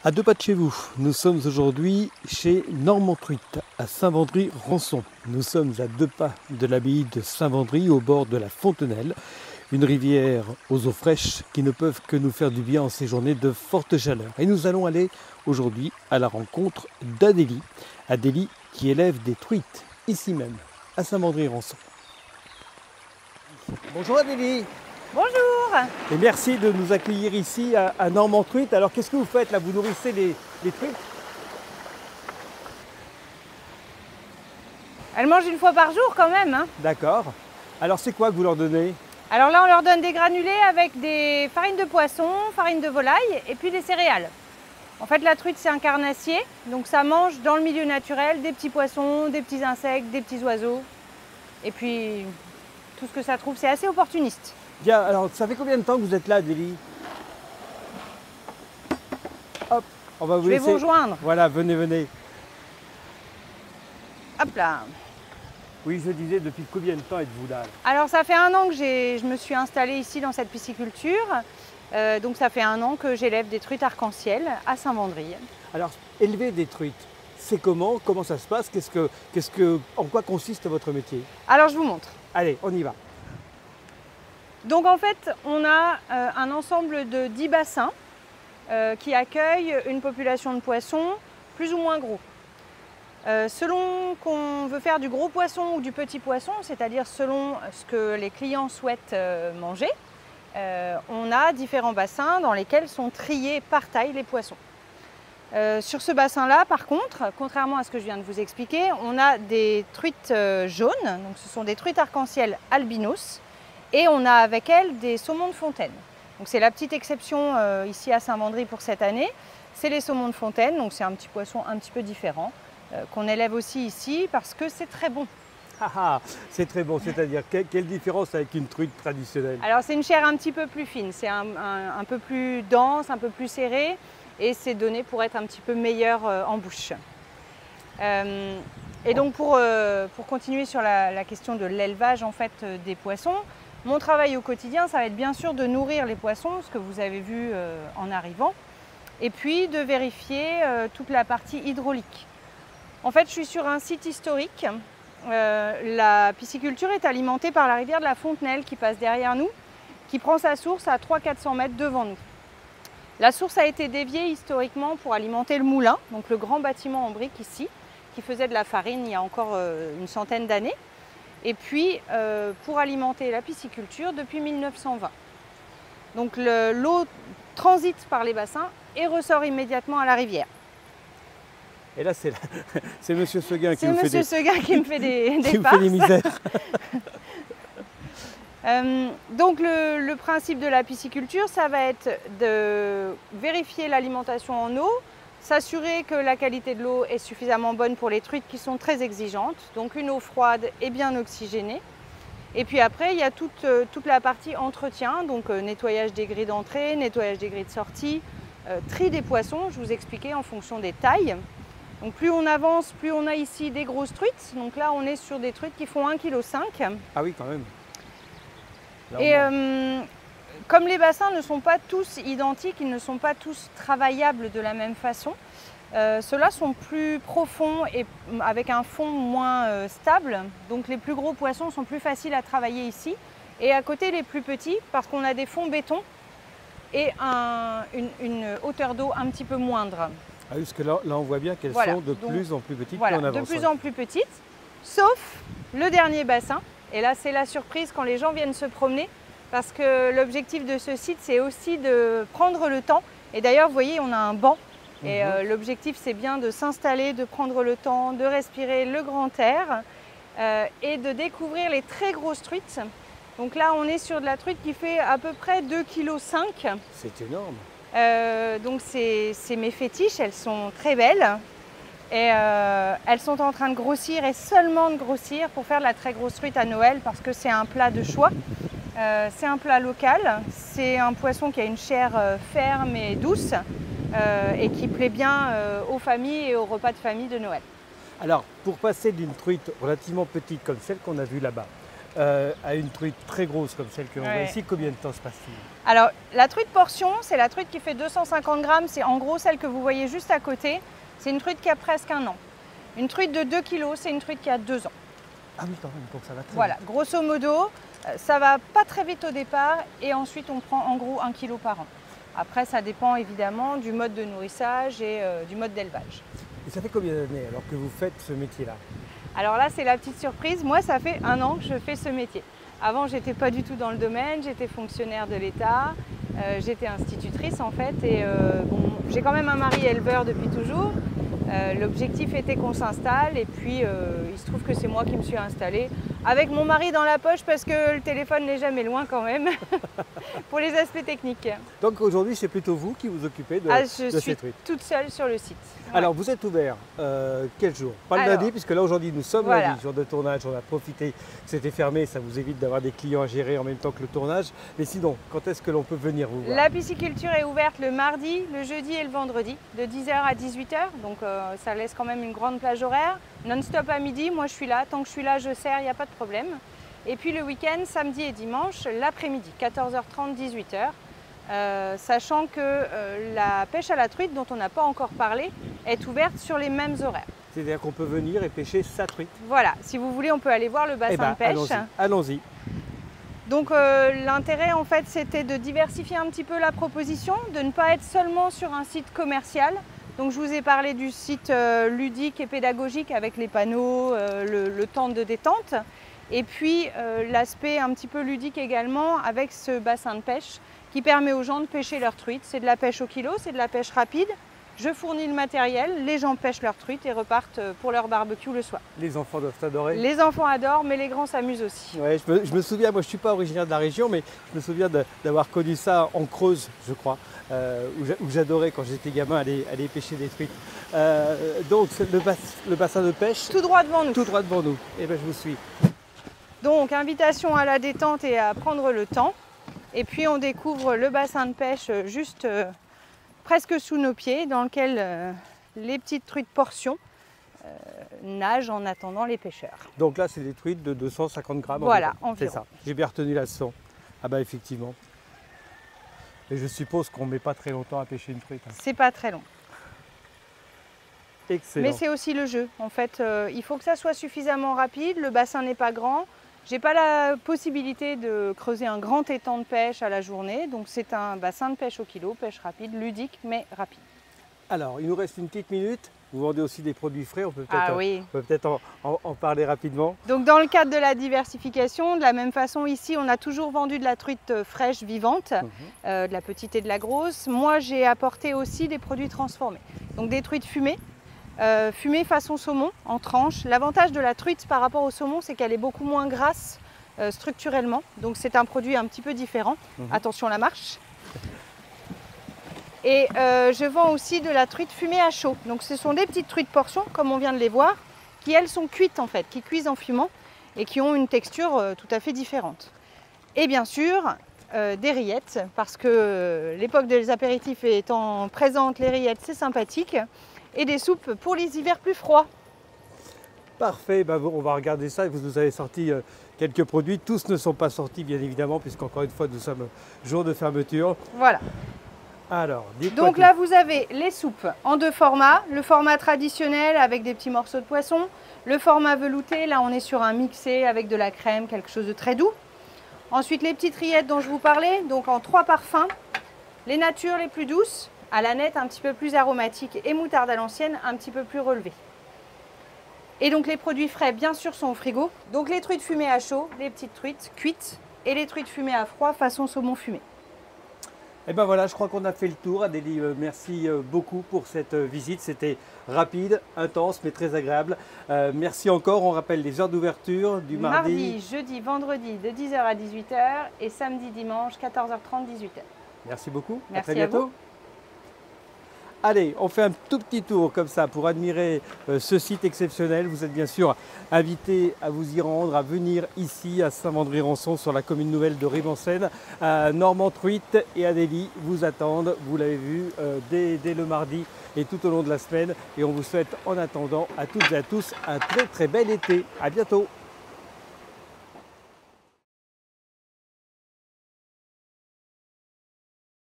À deux pas de chez vous, nous sommes aujourd'hui chez Normand Truite, à Saint-Vendry-Rançon. Nous sommes à deux pas de l'abbaye de Saint-Vendry, au bord de la Fontenelle, une rivière aux eaux fraîches qui ne peuvent que nous faire du bien en ces journées de forte chaleur. Et nous allons aller aujourd'hui à la rencontre d'Adélie. Adélie qui élève des truites, ici même, à Saint-Vendry-Rançon. Bonjour Adélie. Bonjour. Et merci de nous accueillir ici à Normand Truite. Alors qu'est-ce que vous faites là? Vous nourrissez les truites? Elles mangent une fois par jour quand même, hein. D'accord. Alors c'est quoi que vous leur donnez? Alors là, on leur donne des granulés avec des farines de poisson, farine de volaille et puis des céréales. En fait, la truite, c'est un carnassier, donc ça mange dans le milieu naturel des petits poissons, des petits insectes, des petits oiseaux. Et puis, tout ce que ça trouve, c'est assez opportuniste. Bien, alors ça fait combien de temps que vous êtes là, Adélie? Hop, on va vous Je vais laisser. vous rejoindre. Voilà, venez, venez. Hop là. Oui, je disais, depuis combien de temps êtes-vous là? Alors, ça fait 1 an que je me suis installée ici dans cette pisciculture. Donc, ça fait 1 an que j'élève des truites arc-en-ciel à Saint-Vendry. Alors, élever des truites, c'est comment? Comment ça se passe? En quoi consiste votre métier? Alors, je vous montre. Allez, on y va. Donc en fait, on a un ensemble de 10 bassins qui accueillent une population de poissons plus ou moins gros. Selon qu'on veut faire du gros poisson ou du petit poisson, c'est-à-dire selon ce que les clients souhaitent manger, on a différents bassins dans lesquels sont triés par taille les poissons. Sur ce bassin-là, par contre, contrairement à ce que je viens de vous expliquer, on a des truites jaunes, donc ce sont des truites arc-en-ciel albinos. Et on a avec elle des saumons de fontaine. Donc c'est la petite exception ici à Saint-Vendry pour cette année. C'est les saumons de fontaine, donc c'est un petit poisson un petit peu différent qu'on élève aussi ici parce que c'est très bon. Ah, c'est très bon, c'est-à-dire quelle différence avec une truite traditionnelle? Alors c'est une chair un petit peu plus fine, c'est un peu plus dense, un peu plus serré et c'est donné pour être un petit peu meilleur en bouche. Et donc pour continuer sur la question de l'élevage en fait des poissons, mon travail au quotidien, ça va être bien sûr de nourrir les poissons, ce que vous avez vu en arrivant, et puis de vérifier toute la partie hydraulique. En fait, je suis sur un site historique. La pisciculture est alimentée par la rivière de la Fontenelle qui passe derrière nous, qui prend sa source à 300-400 mètres devant nous. La source a été déviée historiquement pour alimenter le moulin, donc le grand bâtiment en briques ici, qui faisait de la farine il y a encore une centaine d'années. Et puis pour alimenter la pisciculture depuis 1920. Donc l'eau transite par les bassins et ressort immédiatement à la rivière. Et là, c'est M. Seguin qui me fait des farces. misères. Donc le principe de la pisciculture, ça va être de vérifier l'alimentation en eau, s'assurer que la qualité de l'eau est suffisamment bonne pour les truites qui sont très exigeantes, donc une eau froide et bien oxygénée. Et puis après, il y a toute la partie entretien, donc nettoyage des grilles d'entrée, nettoyage des grilles de sortie, tri des poissons, je vous expliquais en fonction des tailles. Donc plus on avance, plus on a ici des grosses truites. Donc là, on est sur des truites qui font 1,5 kg. Ah oui, quand même. Là, et comme les bassins ne sont pas tous identiques, ils ne sont pas tous travaillables de la même façon, ceux-là sont plus profonds et avec un fond moins stable. Donc les plus gros poissons sont plus faciles à travailler ici. Et à côté, les plus petits, parce qu'on a des fonds béton et une hauteur d'eau un petit peu moindre. Ah oui, parce que là on voit bien qu'elles sont de plus en plus petites voilà, plus on avance. De plus en plus petites, sauf le dernier bassin. Et là, c'est la surprise quand les gens viennent se promener, parce que l'objectif de ce site, c'est aussi de prendre le temps. Et d'ailleurs, vous voyez, on a un banc. Et l'objectif, c'est bien de s'installer, de prendre le temps, de respirer le grand air et de découvrir les très grosses truites. Donc là, on est sur de la truite qui fait à peu près 2,5 kg. C'est énorme. Donc c'est mes fétiches, elles sont très belles. Et elles sont en train de grossir et seulement de grossir pour faire de la très grosse truite à Noël parce que c'est un plat de choix. C'est un plat local, c'est un poisson qui a une chair ferme et douce et qui plaît bien aux familles et aux repas de famille de Noël. Alors, pour passer d'une truite relativement petite comme celle qu'on a vue là-bas à une truite très grosse comme celle que l'on voit ici, combien de temps se passe-t-il? Alors, la truite portion, c'est la truite qui fait 250 grammes. C'est en gros celle que vous voyez juste à côté. C'est une truite qui a presque 1 an. Une truite de 2 kg, c'est une truite qui a 2 ans. Ah oui, quand même, donc ça va très Voilà, vite. grosso modo, ça va pas très vite au départ et ensuite on prend en gros 1 kg par an. Après, ça dépend évidemment du mode de nourrissage et du mode d'élevage. Et ça fait combien d'années alors que vous faites ce métier-là? Alors là, c'est la petite surprise. Moi, ça fait 1 an que je fais ce métier. Avant, j'étais pas du tout dans le domaine. J'étais fonctionnaire de l'État. J'étais institutrice en fait. Et bon, j'ai quand même un mari éleveur depuis toujours. L'objectif était qu'on s'installe. Et puis, il se trouve que c'est moi qui me suis installée avec mon mari dans la poche parce que le téléphone n'est jamais loin quand même pour les aspects techniques. Donc aujourd'hui, c'est plutôt vous qui vous occupez de, Je de suis ces truites. toute seule sur le site. Ouais. Alors, vous êtes ouvert quel jour? Pas le Alors, lundi, puisque là aujourd'hui nous sommes voilà. lundi, jour de tournage, on a profité que c'était fermé, ça vous évite d'avoir des clients à gérer en même temps que le tournage. Mais sinon, quand est-ce que l'on peut venir vous voir? La pisciculture est ouverte le mardi, le jeudi et le vendredi, de 10h à 18h. Donc ça laisse quand même une grande plage horaire. Non-stop à midi, moi je suis là. Tant que je suis là, je sers, il n'y a pas de problème. Et puis le week-end, samedi et dimanche, l'après-midi, 14h30, 18h. Sachant que la pêche à la truite, dont on n'a pas encore parlé, est ouverte sur les mêmes horaires. C'est-à-dire qu'on peut venir et pêcher sa truite. Voilà, si vous voulez, on peut aller voir le bassin de pêche. Allons-y. Donc l'intérêt en fait c'était de diversifier un petit peu la proposition, de ne pas être seulement sur un site commercial. Donc je vous ai parlé du site ludique et pédagogique avec les panneaux, le temps de détente. Et puis l'aspect un petit peu ludique également avec ce bassin de pêche qui permet aux gens de pêcher leur truite. C'est de la pêche au kilo, c'est de la pêche rapide. Je fournis le matériel, les gens pêchent leur truite et repartent pour leur barbecue le soir. Les enfants doivent adorer. Les enfants adorent, mais les grands s'amusent aussi. Ouais, je me souviens, moi je ne suis pas originaire de la région, mais je me souviens d'avoir connu ça en Creuse, je crois, où j'adorais quand j'étais gamin aller pêcher des truites. Donc le bassin de pêche, Tout droit devant nous. tout droit devant nous. Et bien je vous suis. Donc invitation à la détente et à prendre le temps. Et puis on découvre le bassin de pêche juste presque sous nos pieds, dans lequel les petites truites portions nagent en attendant les pêcheurs. Donc là c'est des truites de 250 grammes. Voilà, environ. C'est environ. ça. J'ai bien retenu la leçon. Ah bah effectivement. Et je suppose qu'on ne met pas très longtemps à pêcher une truite. Hein. C'est pas très long. Excellent. Mais c'est aussi le jeu. En fait, il faut que ça soit suffisamment rapide. Le bassin n'est pas grand. J'ai pas la possibilité de creuser un grand étang de pêche à la journée. Donc c'est un bassin de pêche au kilo, pêche rapide, ludique mais rapide. Alors, il nous reste une petite minute. Vous vendez aussi des produits frais, on peut peut-être en parler rapidement. Donc dans le cadre de la diversification, de la même façon ici, on a toujours vendu de la truite fraîche, vivante, de la petite et de la grosse. Moi, j'ai apporté aussi des produits transformés. Donc des truites fumées. Fumée façon saumon, en tranches. L'avantage de la truite par rapport au saumon, c'est qu'elle est beaucoup moins grasse structurellement. Donc c'est un produit un petit peu différent. Attention à la marche. Et je vends aussi de la truite fumée à chaud. Donc ce sont des petites truites portions, comme on vient de les voir, qui elles sont cuites en fait, qui cuisent en fumant et qui ont une texture tout à fait différente. Et bien sûr, des rillettes, parce que l'époque des apéritifs étant présente, les rillettes c'est sympathique. Et des soupes pour les hivers plus froids. Parfait, ben on va regarder ça. Vous nous avez sorti quelques produits. Tous ne sont pas sortis, bien évidemment, puisqu'encore une fois, nous sommes jour de fermeture. Voilà. Alors, donc là, vous avez les soupes en 2 formats. Le format traditionnel avec des petits morceaux de poisson. Le format velouté, là, on est sur un mixé avec de la crème, quelque chose de très doux. Ensuite, les petites rillettes dont je vous parlais, donc en 3 parfums. Les natures les plus douces, à la nette un petit peu plus aromatique et moutarde à l'ancienne un petit peu plus relevée. Et donc les produits frais bien sûr sont au frigo. Donc les truites fumées à chaud, les petites truites cuites et les truites fumées à froid façon saumon fumé. Et ben voilà, je crois qu'on a fait le tour. Adélie, merci beaucoup pour cette visite. C'était rapide, intense mais très agréable. Merci encore. On rappelle les heures d'ouverture du mardi, jeudi, vendredi de 10h à 18h et samedi, dimanche 14h30, 18h. Merci beaucoup. Merci à très bientôt. À vous. Allez, on fait un tout petit tour comme ça pour admirer ce site exceptionnel. Vous êtes bien sûr invités à vous y rendre, à venir ici à Saint-Vendry-Rançon sur la commune nouvelle de Rive-en-Seine. Normand Truite et Adélie vous attendent, vous l'avez vu, dès le mardi et tout au long de la semaine. Et on vous souhaite en attendant à toutes et à tous un très très bel été. À bientôt.